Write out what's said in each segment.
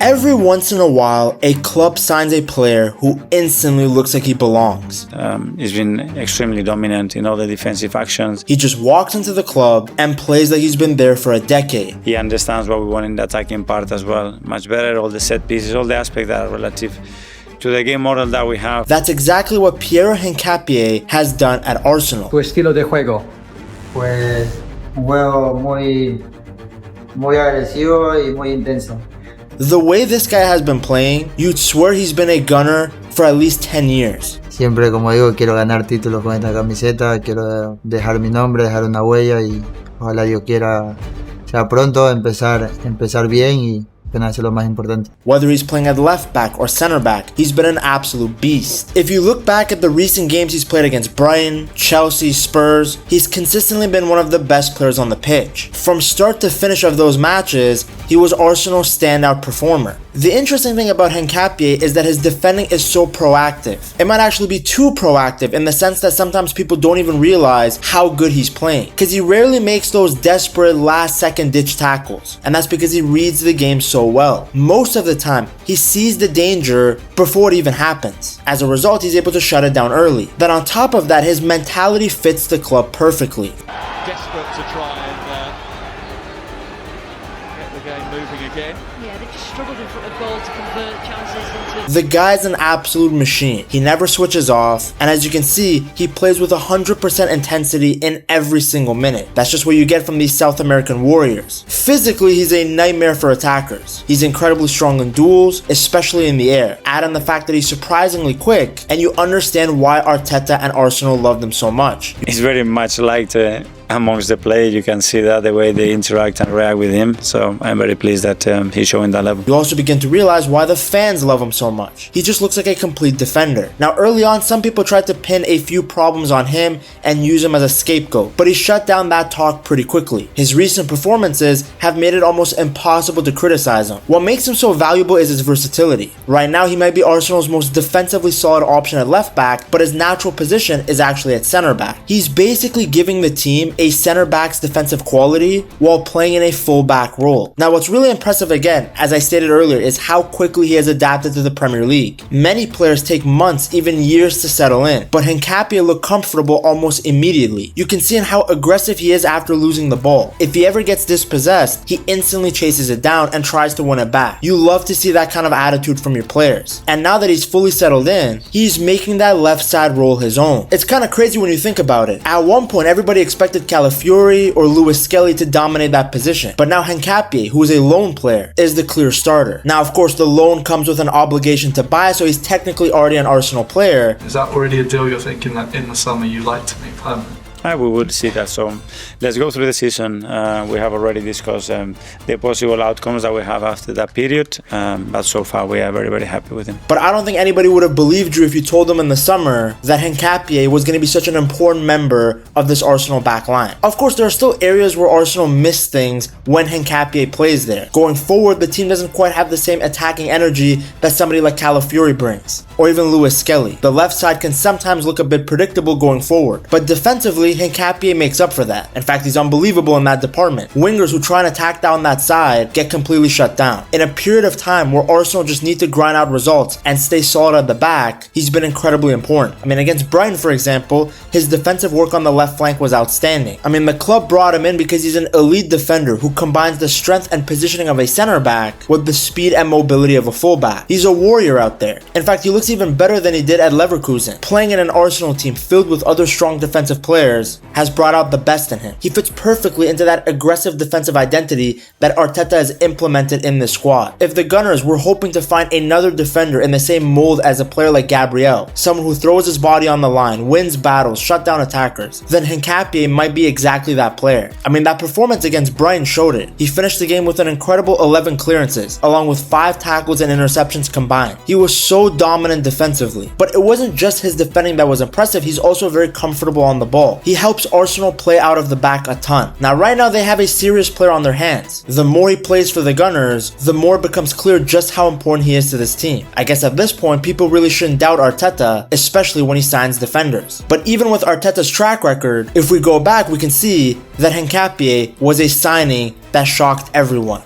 Every once in a while, a club signs a player who instantly looks like he belongs. He's been extremely dominant in all the defensive actions. He just walks into the club and plays like he's been there for a decade. He understands what we want in the attacking part as well. Much better, all the set pieces, all the aspects that are relative to the game model that we have. That's exactly what Piero Hincapié has done at Arsenal. Tu estilo de juego. Pues un juego muy agresivo y muy intenso. The way this guy has been playing, you'd swear he's been a gunner for at least 10 years. Siempre, como digo, quiero ganar títulos con esta camiseta, quiero dejar mi nombre, dejar una huella y ojalá Dios quiera sea pronto empezar bien y hacer lo más importante. Whether he's playing at left back or center back, he's been an absolute beast. If you look back at the recent games he's played against Brighton, Chelsea, Spurs, he's consistently been one of the best players on the pitch. From start to finish of those matches, he was Arsenal's standout performer. The interesting thing about Hincapie is that his defending is so proactive. It might actually be too proactive in the sense that sometimes people don't even realize how good he's playing, because he rarely makes those desperate last-second ditch tackles, and that's because he reads the game so well. Most of the time, he sees the danger before it even happens. As a result, he's able to shut it down early. Then on top of that, his mentality fits the club perfectly. Desperate to try and get the game moving again. Yeah, they've just struggled in front of goal to convert chances into... The guy's an absolute machine. He never switches off, and as you can see, he plays with 100% intensity in every single minute. That's just what you get from these South American warriors. Physically, he's a nightmare for attackers. He's incredibly strong in duels, especially in the air. Add in the fact that he's surprisingly quick, and you understand why Arteta and Arsenal loved him so much. He's very much liked amongst the play. You can see that the way they interact and react with him. So I'm very pleased that he's showing that level. You also begin to realize why the fans love him so much. He just looks like a complete defender. Now early on, some people tried to pin a few problems on him and use him as a scapegoat, but he shut down that talk pretty quickly. His recent performances have made it almost impossible to criticize him. What makes him so valuable is his versatility. Right now, he might be Arsenal's most defensively solid option at left back, but his natural position is actually at center back. He's basically giving the team a center back's defensive quality while playing in a full back role. Now what's really impressive again, as I stated earlier, is how quickly he has adapted to the Premier League. Many players take months, even years to settle in, but Hincapie looked comfortable almost immediately. You can see in how aggressive he is after losing the ball. If he ever gets dispossessed, he instantly chases it down and tries to win it back. You love to see that kind of attitude from your players. And now that he's fully settled in, he's making that left side role his own. It's kind of crazy when you think about it. At one point, everybody expected Calafiori or Lewis Skelly to dominate that position, but now Hincapie, who is a loan player, is the clear starter. Now of course the loan comes with an obligation to buy, so he's technically already an Arsenal player. Is that already a deal you're thinking that in the summer you'd like to make permanent? We would see that. So let's go through the season. We have already discussed the possible outcomes that we have after that period, but so far we are very, very happy with him. But I don't think anybody would have believed you if you told them in the summer that Hincapie was going to be such an important member of this Arsenal back line. Of course, there are still areas where Arsenal miss things when Hincapie plays there. Going forward, the team doesn't quite have the same attacking energy that somebody like Calafiori brings, or even Lewis Skelly. The left side can sometimes look a bit predictable going forward, but defensively, Hincapie makes up for that. In fact, he's unbelievable in that department. Wingers who try and attack down that side get completely shut down. In a period of time where Arsenal just need to grind out results and stay solid at the back, he's been incredibly important. I mean, against Brighton, for example, his defensive work on the left flank was outstanding. I mean, the club brought him in because he's an elite defender who combines the strength and positioning of a center back with the speed and mobility of a fullback. He's a warrior out there. In fact, he looks even better than he did at Leverkusen. Playing in an Arsenal team filled with other strong defensive players has brought out the best in him. He fits perfectly into that aggressive defensive identity that Arteta has implemented in this squad. If the Gunners were hoping to find another defender in the same mold as a player like Gabriel, someone who throws his body on the line, wins battles, shut down attackers, then Hincapie might be exactly that player. I mean, that performance against Brighton showed it. He finished the game with an incredible 11 clearances, along with 5 tackles and interceptions combined. He was so dominant defensively. But it wasn't just his defending that was impressive, he's also very comfortable on the ball. He helps Arsenal play out of the back a ton. Now right now they have a serious player on their hands. The more he plays for the Gunners, the more it becomes clear just how important he is to this team. I guess at this point people really shouldn't doubt Arteta, especially when he signs defenders. But even with Arteta's track record, if we go back we can see that Hincapie was a signing that shocked everyone.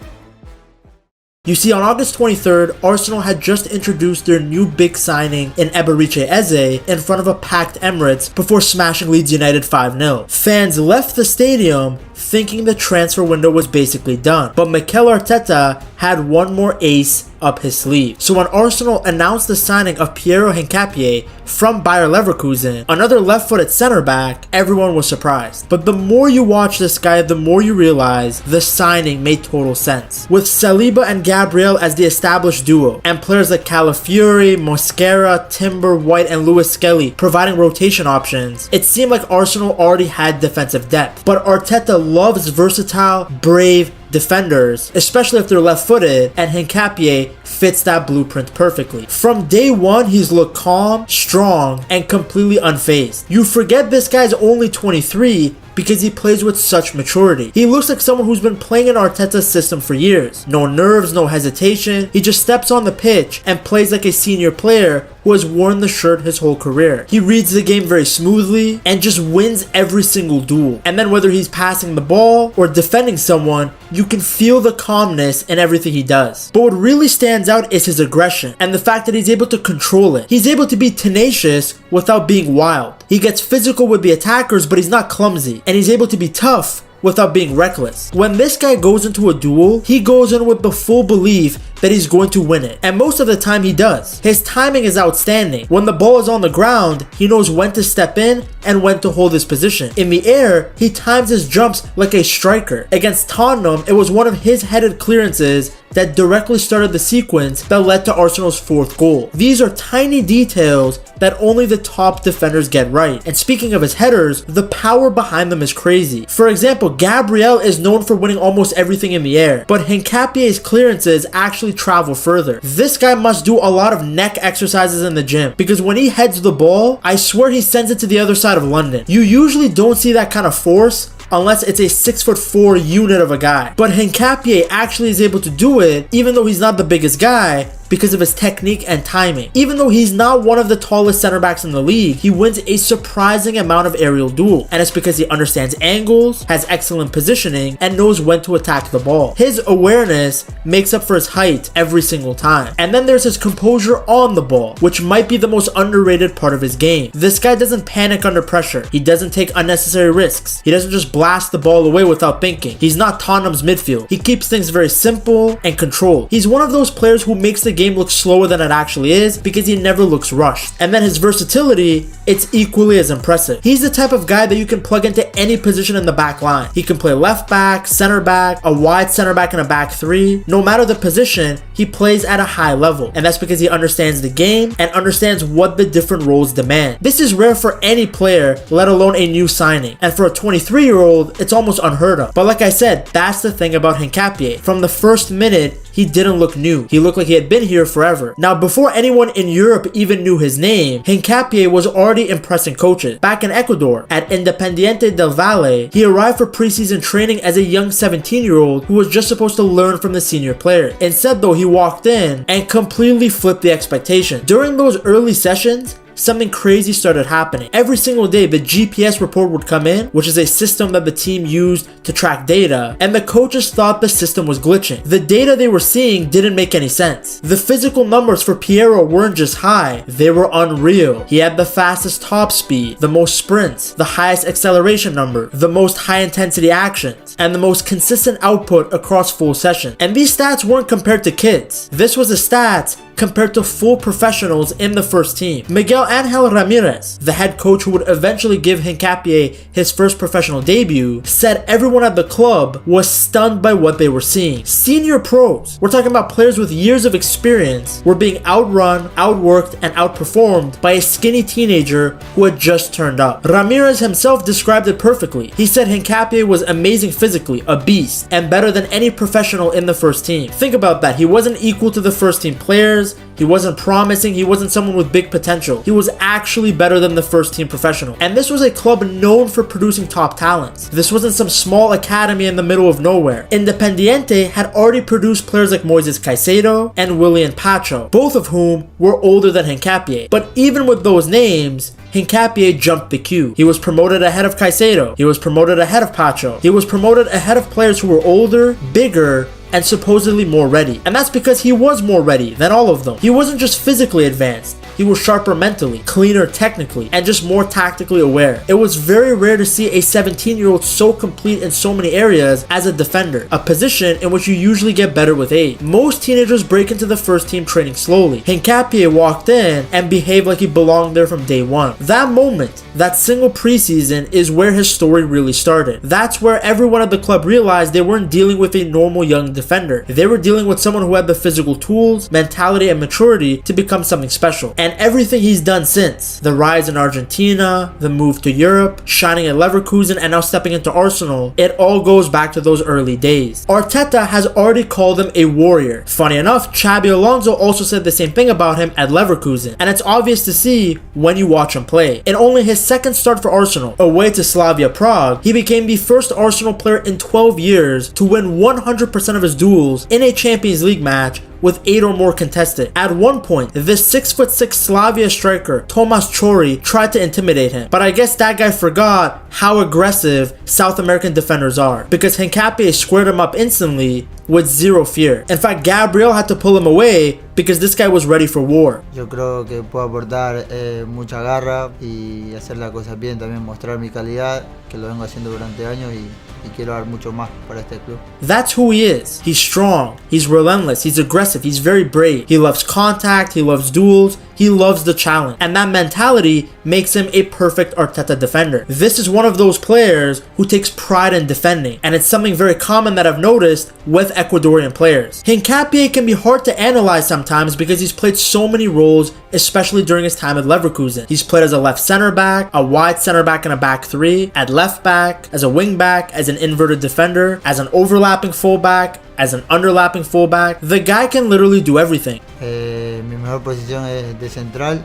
You see, on August 23rd, Arsenal had just introduced their new big signing in Eberechi Eze in front of a packed Emirates before smashing Leeds United 5-0. Fans left the stadium thinking the transfer window was basically done, but Mikel Arteta had one more ace up his sleeve. So when Arsenal announced the signing of Piero Hincapié from Bayer Leverkusen, another left-footed center back, everyone was surprised. But the more you watch this guy, the more you realize the signing made total sense. With Saliba and Gabriel as the established duo, and players like Calafiori, Mosquera, Timber, White, and Lewis Skelly providing rotation options, it seemed like Arsenal already had defensive depth. But Arteta loves versatile, brave defenders, especially if they're left-footed, and Hincapie fits that blueprint perfectly. From day one, he's looked calm, strong, and completely unfazed. You forget this guy's only 23 because he plays with such maturity. He looks like someone who's been playing in Arteta's system for years. No nerves, no hesitation. He just steps on the pitch and plays like a senior player who has worn the shirt his whole career. He reads the game very smoothly and just wins every single duel. And then whether he's passing the ball or defending someone, you can feel the calmness in everything he does. But what really stands out is his aggression and the fact that he's able to control it. He's able to be tenacious without being wild. He gets physical with the attackers, but he's not clumsy. And he's able to be tough without being reckless. When this guy goes into a duel, he goes in with the full belief that he's going to win it. And most of the time he does. His timing is outstanding. When the ball is on the ground, he knows when to step in and when to hold his position. In the air, he times his jumps like a striker. Against Tottenham, it was one of his headed clearances that directly started the sequence that led to Arsenal's fourth goal. These are tiny details that only the top defenders get right. And speaking of his headers, the power behind them is crazy. For example, Gabriel is known for winning almost everything in the air, but Hincapie's clearances actually travel further. This guy must do a lot of neck exercises in the gym, because when he heads the ball, I swear he sends it to the other side of London. You usually don't see that kind of force unless it's a 6'4" unit of a guy. But Hincapie actually is able to do it even though he's not the biggest guy, because of his technique and timing. Even though he's not one of the tallest center backs in the league, he wins a surprising amount of aerial duel. And it's because he understands angles, has excellent positioning, and knows when to attack the ball. His awareness makes up for his height every single time. And then there's his composure on the ball, which might be the most underrated part of his game. This guy doesn't panic under pressure. He doesn't take unnecessary risks. He doesn't just blast the ball away without thinking. He's not Tottenham's midfield. He keeps things very simple and controlled. He's one of those players who makes the game looks slower than it actually is because he never looks rushed. And then his versatility, it's equally as impressive. He's the type of guy that you can plug into any position in the back line. He can play left back, center back, a wide center back, and a back three. No matter the position, he plays at a high level. And that's because he understands the game and understands what the different roles demand. This is rare for any player, let alone a new signing. And for a 23-year-old, it's almost unheard of. But like I said, that's the thing about Hincapie. From the first minute, he didn't look new. He looked like he had been here forever. Now, before anyone in Europe even knew his name, Hincapie was already impressing coaches. Back in Ecuador, at Independiente del Valle, he arrived for preseason training as a young 17-year-old who was just supposed to learn from the senior player. Instead, though, he walked in and completely flipped the expectation. During those early sessions, something crazy started happening. Every single day, the GPS report would come in, which is a system that the team used to track data, and the coaches thought the system was glitching. The data they were seeing didn't make any sense. The physical numbers for Piero weren't just high, they were unreal. He had the fastest top speed, the most sprints, the highest acceleration number, the most high-intensity actions, and the most consistent output across full sessions. And these stats weren't compared to kids. This was the stats compared to full professionals in the first team. Miguel Angel Ramirez, the head coach who would eventually give Hincapie his first professional debut, said everyone at the club was stunned by what they were seeing. Senior pros, we're talking about players with years of experience, were being outrun, outworked, and outperformed by a skinny teenager who had just turned up. Ramirez himself described it perfectly. He said Hincapie was amazing physically, a beast, and better than any professional in the first team. Think about that. He wasn't equal to the first team players. He wasn't promising, he wasn't someone with big potential. He was actually better than the first team professional. And this was a club known for producing top talents. This wasn't some small academy in the middle of nowhere. Independiente had already produced players like Moises Caicedo and Willian Pacho, both of whom were older than Hincapie. But even with those names, Hincapie jumped the queue. He was promoted ahead of Caicedo. He was promoted ahead of Pacho. He was promoted ahead of players who were older, bigger, and supposedly more ready. And that's because he was more ready than all of them. He wasn't just physically advanced. He was sharper mentally, cleaner technically, and just more tactically aware. It was very rare to see a 17-year-old so complete in so many areas as a defender, a position in which you usually get better with age. Most teenagers break into the first team training slowly. Hincapié walked in and behaved like he belonged there from day one. That moment, that single preseason, is where his story really started. That's where everyone at the club realized they weren't dealing with a normal young defender. They were dealing with someone who had the physical tools, mentality, and maturity to become something special. And everything he's done since, the rise in Argentina, the move to Europe, shining at Leverkusen, and now stepping into Arsenal, it all goes back to those early days. Arteta has already called him a warrior. Funny enough, Xabi Alonso also said the same thing about him at Leverkusen, and it's obvious to see when you watch him play. In only his second start for Arsenal, away to Slavia Prague, he became the first Arsenal player in 12 years to win 100% of his duels in a Champions League match with 8 or more contested. At one point, this 6'6" Slavia striker, Tomas Chori, tried to intimidate him, but I guess that guy forgot how aggressive South American defenders are, because Hincapie squared him up instantly with zero fear. In fact, Gabriel had to pull him away because this guy was ready for war. Yo creo que puedo aportar mucha garra y hacer las cosas bien, también mostrar mi calidad, que lo vengo haciendo durante años y quiero dar mucho más para este club. That's who he is. He's strong, he's relentless, he's aggressive, he's very brave. He loves contact, he loves duels, he loves the challenge. And that mentality makes him a perfect Arteta defender. This is one of those players who takes pride in defending, and it's something very common that I've noticed with Ecuadorian players. Hincapie can be hard to analyze sometimes because he's played so many roles, especially during his time at Leverkusen. He's played as a left center back, a wide center back in a back three, at left back, as a wing back, as an inverted defender, as an overlapping fullback, as an underlapping fullback. The guy can literally do everything. Mi mejor posición es de central.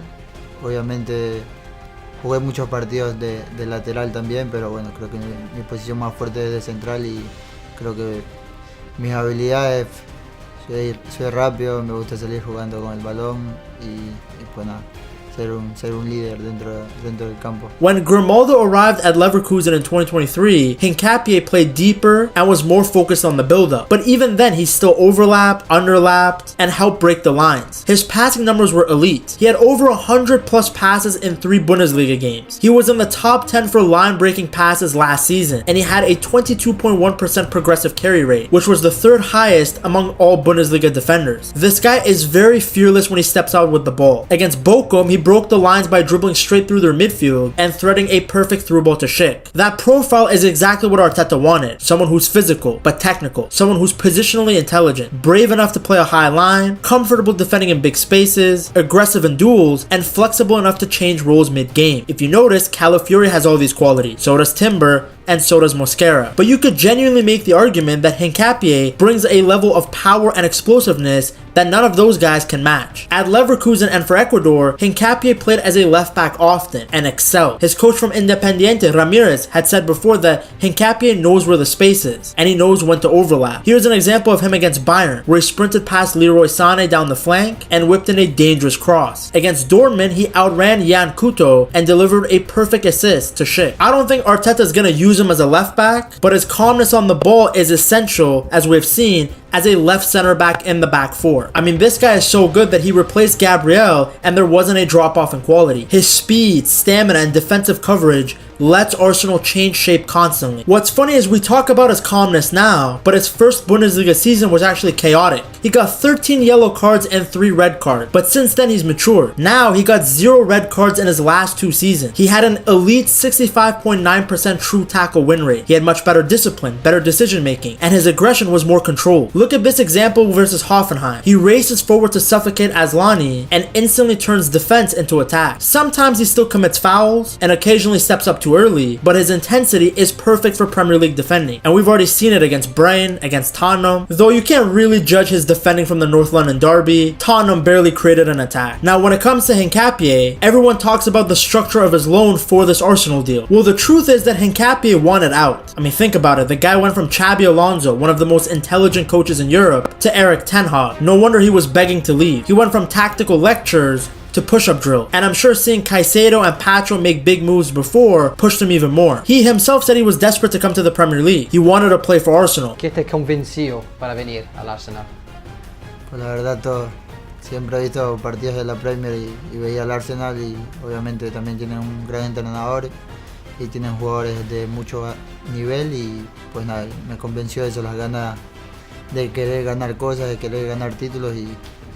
Obviamente jugué muchos partidos de lateral también, pero bueno, creo que mi posición más fuerte es de central y creo que mis habilidades, soy rápido, me gusta salir jugando con el balón y pues nada, ser un líder dentro del campo. When Grimaldo arrived at Leverkusen in 2023, Hincapie played deeper and was more focused on the build-up. But even then, he still overlapped, underlapped, and helped break the lines. His passing numbers were elite. He had over 100 plus passes in 3 Bundesliga games. He was in the top 10 for line-breaking passes last season, and he had a 22.1% progressive carry rate, which was the 3rd highest among all Bundesliga defenders. This guy is very fearless when he steps out with the ball. Against Bochum, he broke the lines by dribbling straight through their midfield and threading a perfect through ball to Schick. That profile is exactly what Arteta wanted. Someone who's physical but technical, someone who's positionally intelligent, brave enough to play a high line, comfortable defending in big spaces, aggressive in duels, and flexible enough to change roles mid-game. If you notice, Calafiori has all these qualities. So does Timber, and so does Mosquera. But you could genuinely make the argument that Hincapie brings a level of power and explosiveness that none of those guys can match. At Leverkusen and for Ecuador, Hincapie played as a left back often and excelled. His coach from Independiente, Ramirez, had said before that Hincapie knows where the space is and he knows when to overlap. Here's an example of him against Bayern, where he sprinted past Leroy Sané down the flank and whipped in a dangerous cross. Against Dortmund, he outran Jan Couto and delivered a perfect assist to Schick. I don't think Arteta's gonna use him as a left back, but his calmness on the ball is essential, as we've seen, as a left center back in the back four. I mean, this guy is so good that he replaced Gabriel and there wasn't a drop off in quality. His speed, stamina, and defensive coverage lets Arsenal change shape constantly. What's funny is we talk about his calmness now, but his first Bundesliga season was actually chaotic. He got 13 yellow cards and 3 red cards, but since then he's matured. Now he got 0 red cards in his last 2 seasons. He had an elite 65.9% true tackle win rate. He had much better discipline, better decision making, and his aggression was more controlled. Look at this example versus Hoffenheim. He races forward to suffocate Aslani and instantly turns defense into attack. Sometimes he still commits fouls and occasionally steps up too early, but his intensity is perfect for Premier League defending, and we've already seen it against Brighton, against Tottenham, though you can't really judge his defending from the North London derby. Tottenham barely created an attack. Now when it comes to Hincapie, everyone talks about the structure of his loan for this Arsenal deal. Well, the truth is that Hincapie wanted out. I mean, think about it. The guy went from Xabi Alonso, one of the most intelligent coaches coaches in Europe to Erik ten Hag. No wonder he was begging to leave. He went from tactical lectures to push-up drill, and I'm sure seeing Caicedo and Pacho make big moves before pushed him even more. He himself said he was desperate to come to the Premier League. He wanted to play for Arsenal. ¿Qué te convenció para venir al Arsenal? Pues la verdad siempre he visto partidos de la Premier y veía al Arsenal, y obviamente también tienen un gran entrenador y tienen jugadores de mucho nivel, y pues nada, me convenció eso, las ganas de querer ganar cosas, de querer ganar títulos, y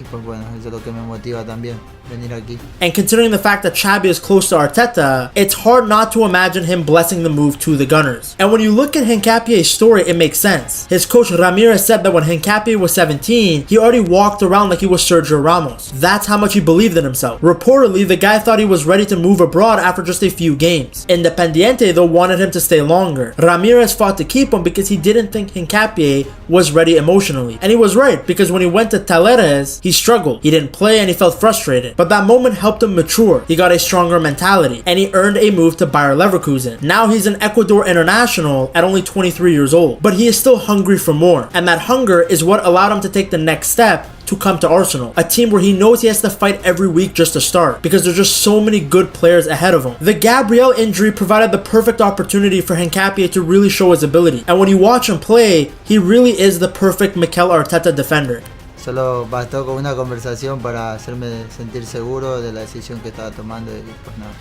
pues bueno, eso es lo que me motiva también, venir aquí. And considering the fact that Xabi is close to Arteta, it's hard not to imagine him blessing the move to the Gunners. And when you look at Hincapie's story, it makes sense. His coach Ramirez said that when Hincapie was 17, he already walked around like he was Sergio Ramos. That's how much he believed in himself. Reportedly, the guy thought he was ready to move abroad after just a few games. Independiente, though, wanted him to stay longer. Ramirez fought to keep him because he didn't think Hincapie was ready emotionally. And he was right, because when he went to Talleres, he struggled. He didn't play and he felt frustrated. But that moment helped him mature. He got a stronger mentality, and he earned a move to Bayer Leverkusen. Now he's an Ecuador international at only 23 years old. But he is still hungry for more. And that hunger is what allowed him to take the next step to come to Arsenal, a team where he knows he has to fight every week just to start, because there's just so many good players ahead of him. The Gabriel injury provided the perfect opportunity for Hincapie to really show his ability, and when you watch him play, he really is the perfect Mikel Arteta defender. Solo bastó con una conversación para hacerme sentir seguro de la decisión que estaba tomando, y pues nada,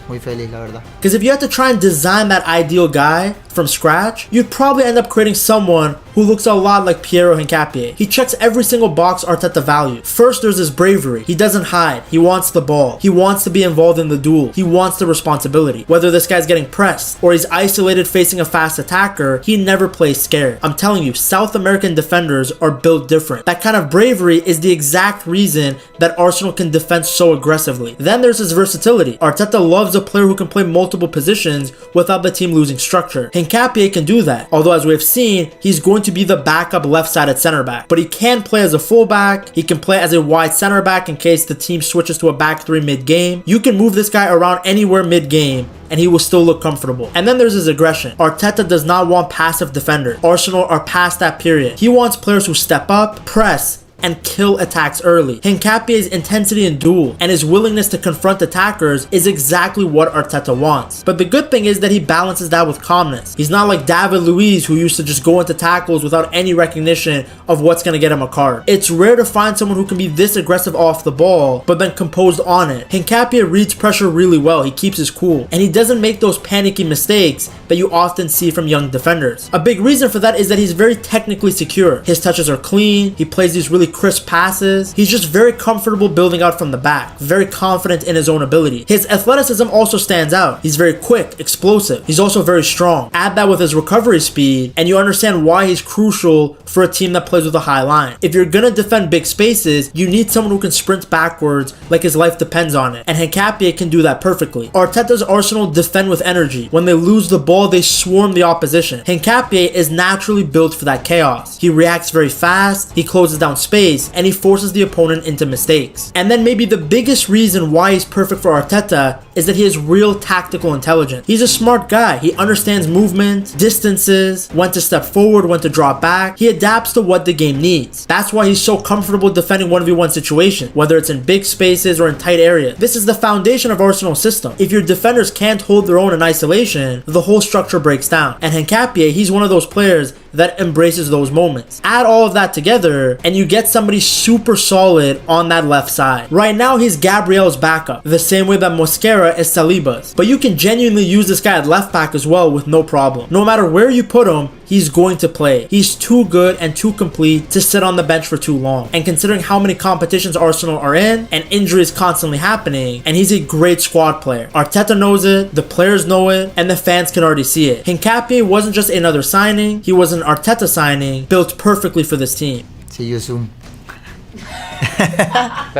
muy feliz la verdad. Because if you had to try and design that ideal guy from scratch, you'd probably end up creating someone who looks a lot like Piero Hincapié. He checks every single box Arteta valued. First, there's his bravery. He doesn't hide. He wants the ball. He wants to be involved in the duel. He wants the responsibility. Whether this guy's getting pressed or he's isolated facing a fast attacker, he never plays scared. I'm telling you, South American defenders are built different. That kind of bravery is the exact reason that Arsenal can defend so aggressively. Then there's his versatility. Arteta loves a player who can play multiple positions without the team losing structure. Hincapie can do that, although as we've seen, he's going to be the backup left-sided center back. But he can play as a fullback, he can play as a wide center back in case the team switches to a back three mid-game. You can move this guy around anywhere mid-game and he will still look comfortable. And then there's his aggression. Arteta does not want passive defenders. Arsenal are past that period. He wants players who step up, press, and kill attacks early. Hincapie's intensity in duel and his willingness to confront attackers is exactly what Arteta wants. But the good thing is that he balances that with calmness. He's not like David Luiz, who used to just go into tackles without any recognition of what's going to get him a card. It's rare to find someone who can be this aggressive off the ball, but then composed on it. Hincapie reads pressure really well. He keeps his cool, and he doesn't make those panicky mistakes that you often see from young defenders. A big reason for that is that he's very technically secure. His touches are clean. He plays these really crisp passes. He's just very comfortable building out from the back, very confident in his own ability. His athleticism also stands out. He's very quick, explosive. He's also very strong. Add that with his recovery speed, and you understand why he's crucial for a team that plays with a high line. If you're gonna defend big spaces, you need someone who can sprint backwards like his life depends on it, and Hincapie can do that perfectly. Arteta's Arsenal defend with energy. When they lose the ball, they swarm the opposition. Hincapie is naturally built for that chaos. He reacts very fast, he closes down space, and he forces the opponent into mistakes. And then maybe the biggest reason why he's perfect for Arteta is that he has real tactical intelligence. He's a smart guy. He understands movement, distances, when to step forward, when to drop back. He adapts to what the game needs. That's why he's so comfortable defending 1v1 situations, whether it's in big spaces or in tight areas. This is the foundation of Arsenal's system. If your defenders can't hold their own in isolation, the whole structure breaks down. And Hincapie, he's one of those players that embraces those moments. Add all of that together and you get somebody super solid on that left side. Right now he's Gabriel's backup, the same way that Mosquera is Saliba's. But you can genuinely use this guy at left back as well with no problem. No matter where you put him, he's going to play. He's too good and too complete to sit on the bench for too long. And considering how many competitions Arsenal are in and injuries constantly happening, and he's a great squad player. Arteta knows it, the players know it, and the fans can already see it. Hincapie wasn't just another signing, he was an Arteta signing built perfectly for this team. See you soon.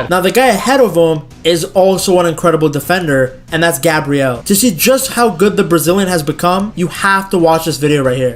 Now the guy ahead of him is also an incredible defender, and that's Gabriel. To see just how good the Brazilian has become, you have to watch this video right here.